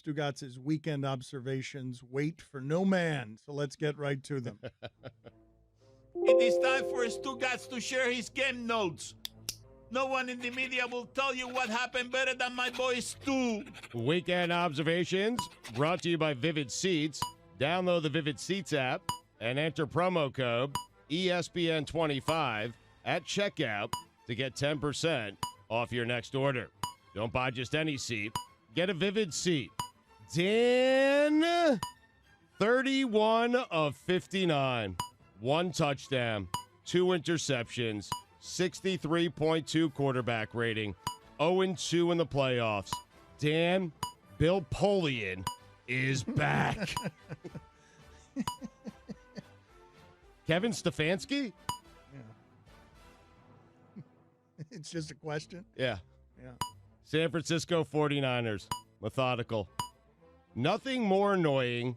Stugotz's weekend observations wait for no man, so let's get right to them. It is time for Stugotz to share his game notes. No one in the media will tell you what happened better than my boy Stu. Weekend observations brought to you by Vivid Seats. Download the Vivid Seats app and enter promo code ESPN25 at checkout to get 10% off your next order. Don't buy just any seat. Get a Vivid seat. Dan, 31 of 59. 1 touchdown, 2 interceptions, 63.2 quarterback rating, 0-2 in the playoffs. Dan, Bill Polian is back. Kevin Stefanski? Yeah. It's just a question. Yeah. Yeah. San Francisco 49ers, methodical. Nothing more annoying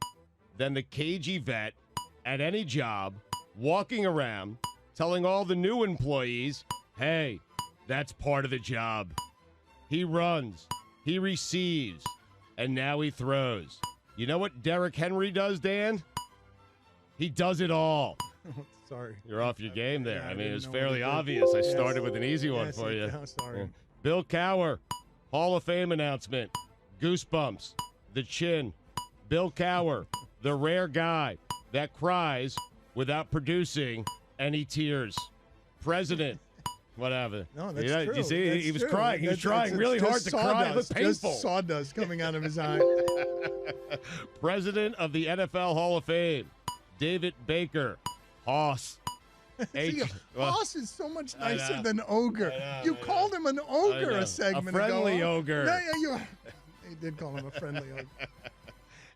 than the cagey vet at any job walking around telling all the new employees, hey, that's part of the job. He runs, he receives, and now he throws. You know what Derrick Henry does, Dan? He does it all. Sorry. You're off your game there. Yeah, I mean, it was know fairly what he did. obvious. I Yes. started with an easy one Yes, for you. Sorry. Bill Cowher, Hall of Fame announcement. Goosebumps. The chin. Bill Cowher, the rare guy that cries without producing any tears. President. Whatever. No, that's true. You see, That's he was true. crying. He was trying really hard to cry. It was painful. Just sawdust coming out of his eye. President of the NFL Hall of Fame, David Baker. Hoss. See, Hoss is so much nicer know. than ogre. You called him an ogre a segment ago. A friendly ogre. No, yeah, you did call him a friendly ogre.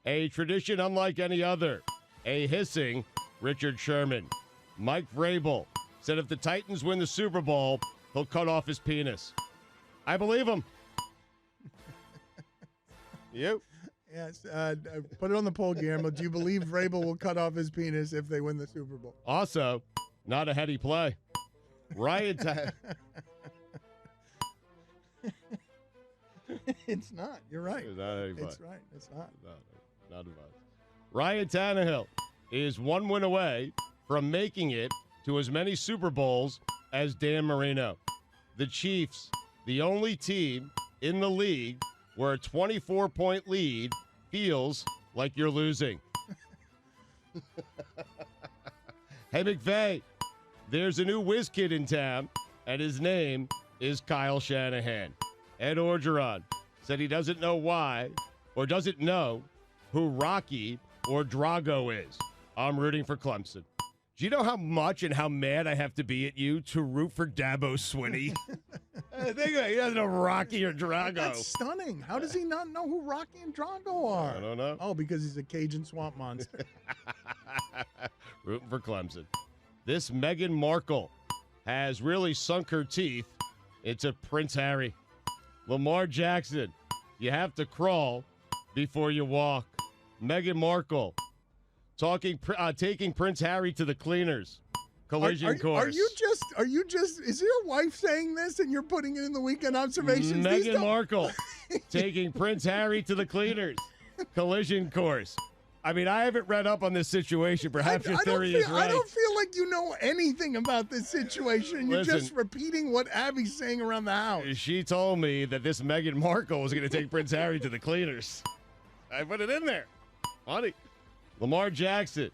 A tradition unlike any other. A hissing Richard Sherman. Mike Vrabel said if the Titans win the Super Bowl, he'll cut off his penis. I believe him. You? Yes, put it on the poll, Guillermo. Do you believe Vrabel will cut off his penis if they win the Super Bowl? Also, not a heady play. Ryan It's not. You're right. It's not a heady play. It's right. It's not. Not advised. Ryan Tannehill is 1 win away from making it to as many Super Bowls as Dan Marino. The Chiefs, the only team in the league where a 24-point lead feels like you're losing. Hey, McVay, there's a new whiz kid in town, and his name is Kyle Shanahan. Ed Orgeron said he doesn't know why or doesn't know who Rocky or Drago is. I'm rooting for Clemson. Do you know how much and how mad I have to be at you to root for Dabo Swinney? Think about it. He doesn't know Rocky or Drago. That's stunning. How does he not know who Rocky and Drago are? I don't know. Oh, because he's a Cajun swamp monster. Rooting for Clemson. This Meghan Markle has really sunk her teeth into Prince Harry. Lamar Jackson, you have to crawl before you walk. Meghan Markle taking Prince Harry to the cleaners. Collision course. Are you just, is your wife saying this and you're putting it in the weekend observations? Meghan Markle taking Prince Harry to the cleaners. Collision course. I mean, I haven't read up on this situation. Perhaps your theory is right. I don't feel like you know anything about this situation. You're Listen, just repeating what Abby's saying around the house. She told me that this Meghan Markle was going to take Prince Harry to the cleaners. I put it in there. Funny. Lamar Jackson,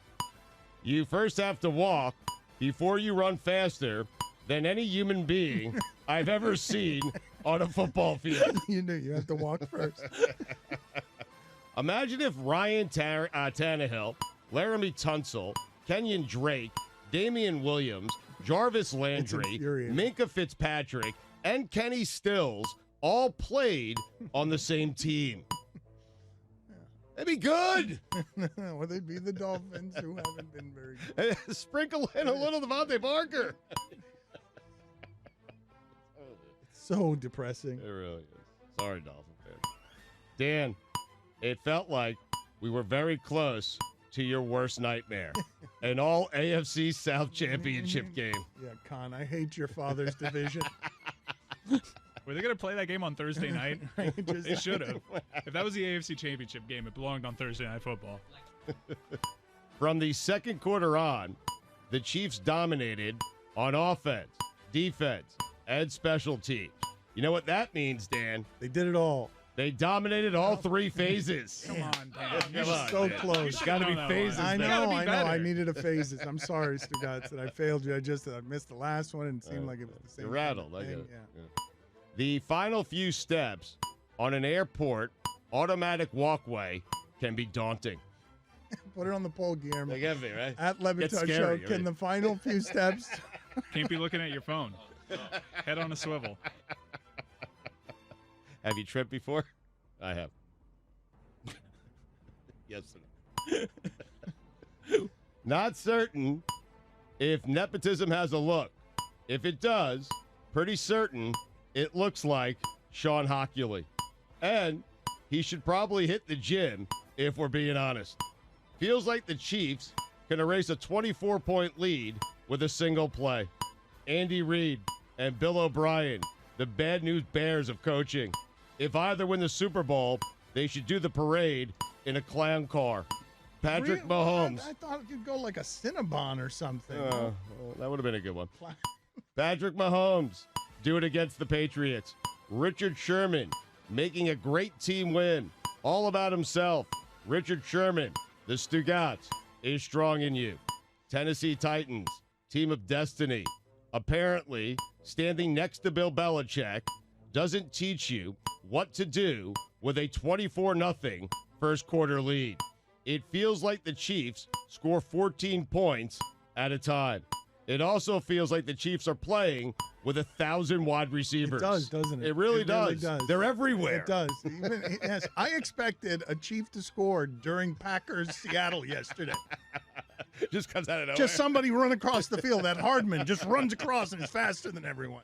you first have to walk before you run faster than any human being I've ever seen on a football field. You knew you have to walk first. Imagine if Ryan Tannehill, Laramie Tunsil, Kenyon Drake, Damian Williams, Jarvis Landry, Minkah Fitzpatrick, and Kenny Stills all played on the same team. That'd be good. Well, they'd be the Dolphins, who haven't been very good. Sprinkle in a little Devontae Parker. So depressing. It really is. Sorry, Dolphin fans. Dan, it felt like we were very close to your worst nightmare. An all AFC South championship game. Yeah, Con, I hate your father's division. Were they going to play that game on Thursday night? They should have. If that was the AFC Championship game, it belonged on Thursday Night Football. From the second quarter on, the Chiefs dominated on offense, defense, and special teams. You know what that means, Dan? They did it all. They dominated all three phases. Come on, Dan. You're Come on, so Dan. close. Got to be on that phases. line. I there. know, be I know. better. I needed a phases. I'm sorry, Stugotz, that I failed you. I missed the last one and it seemed like it was the same. You're rattled. kind I of get it. thing. Yeah. The final few steps on an airport automatic walkway can be daunting. Put it on the poll, Guillermo. They get me, right? At LeBatard Show, scary, can right? the final few steps? Can't be looking at your phone. Head on a swivel. Have you tripped before? I have. Yes. Not certain if nepotism has a look. If it does, pretty certain it looks like Sean Hockley. And he should probably hit the gym, if we're being honest. Feels like the Chiefs can erase a 24-point lead with a single play. Andy Reid and Bill O'Brien, the bad news bears of coaching. If either win the Super Bowl, they should do the parade in a clown car. Patrick Really? Mahomes. I thought it could go like a Cinnabon or something. Well, that would have been a good one. Patrick Mahomes, do it against the Patriots. Richard Sherman, making a great team win. All about himself. Richard Sherman, the Stugotz, is strong in you. Tennessee Titans, team of destiny. Apparently, standing next to Bill Belichick doesn't teach you what to do with a 24-0 first quarter lead. It feels like the Chiefs score 14 points at a time. It also feels like the Chiefs are playing with 1,000 wide receivers. It does, doesn't it? It really does. They're everywhere. It does. Yes, I expected a Chief to score during Packers Seattle yesterday. Just comes out of nowhere. Just somebody run across the field. That Hardman just runs across and is faster than everyone.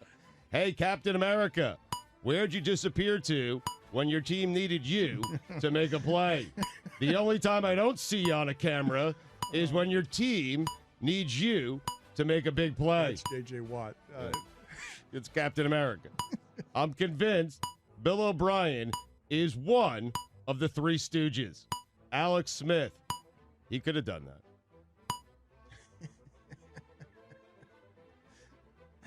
Hey, Captain America, where'd you disappear to when your team needed you to make a play? The only time I don't see you on a camera is when your team needs you to make a big play. That's J.J. Watt. It's Captain America. I'm convinced Bill O'Brien is one of the Three Stooges. Alex Smith, he could have done that.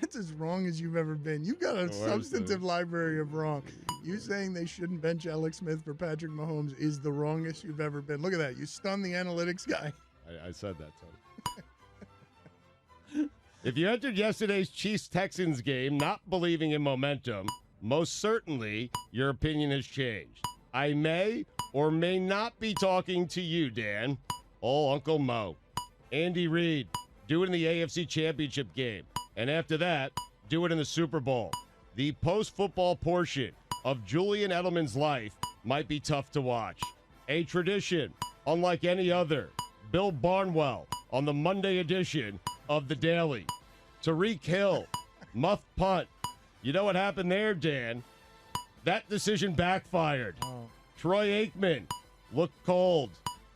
That's as wrong as you've ever been. You got a substantive library of wrong. You saying they shouldn't bench Alex Smith for Patrick Mahomes is the wrongest you've ever been. Look at that. You stunned the analytics guy. I said that, Tony. If you entered yesterday's Chiefs-Texans game not believing in momentum, most certainly your opinion has changed. I may or may not be talking to you, Dan. Oh, Uncle Mo. Andy Reid, do it in the AFC Championship game. And after that, do it in the Super Bowl. The post-football portion of Julian Edelman's life might be tough to watch. A tradition, unlike any other. Bill Barnwell on the Monday edition of The Daily. Tariq Hill, muff punt. You know what happened there, Dan? That decision backfired. Oh. Troy Aikman looked cold.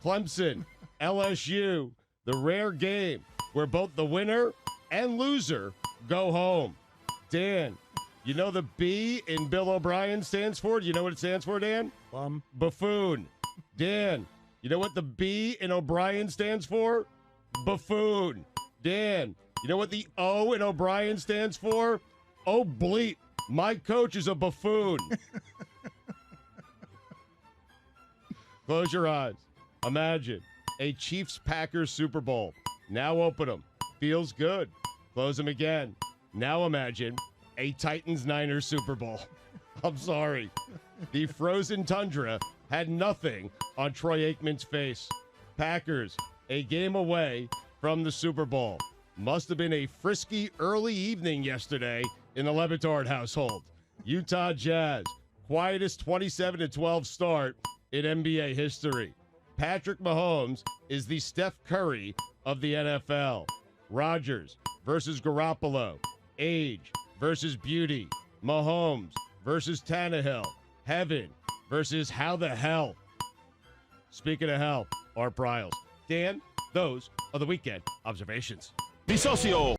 Clemson, LSU, the rare game where both the winner and loser go home. Dan, you know the B in Bill O'Brien stands for? Do you know what it stands for, Dan? Bum. Buffoon. Dan, you know what the B in O'Brien stands for? Buffoon. Dan, you know what the O in O'Brien stands for? Oh, bleep. My coach is a buffoon. Close your eyes. Imagine a Chiefs-Packers Super Bowl. Now open them. Feels good. Close them again. Now imagine a Titans-Niners Super Bowl. I'm sorry. The frozen tundra had nothing on Troy Aikman's face. Packers, a game away from the Super Bowl. Must have been a frisky early evening yesterday in the LeBatard household. Utah Jazz, quietest 27-12 start in NBA history. Patrick Mahomes is the Steph Curry of the NFL. Rodgers versus Garoppolo. Age versus beauty. Mahomes versus Tannehill. Heaven versus how the hell. Speaking of hell, Art Briles. Dan, those are the weekend observations. Mi socio.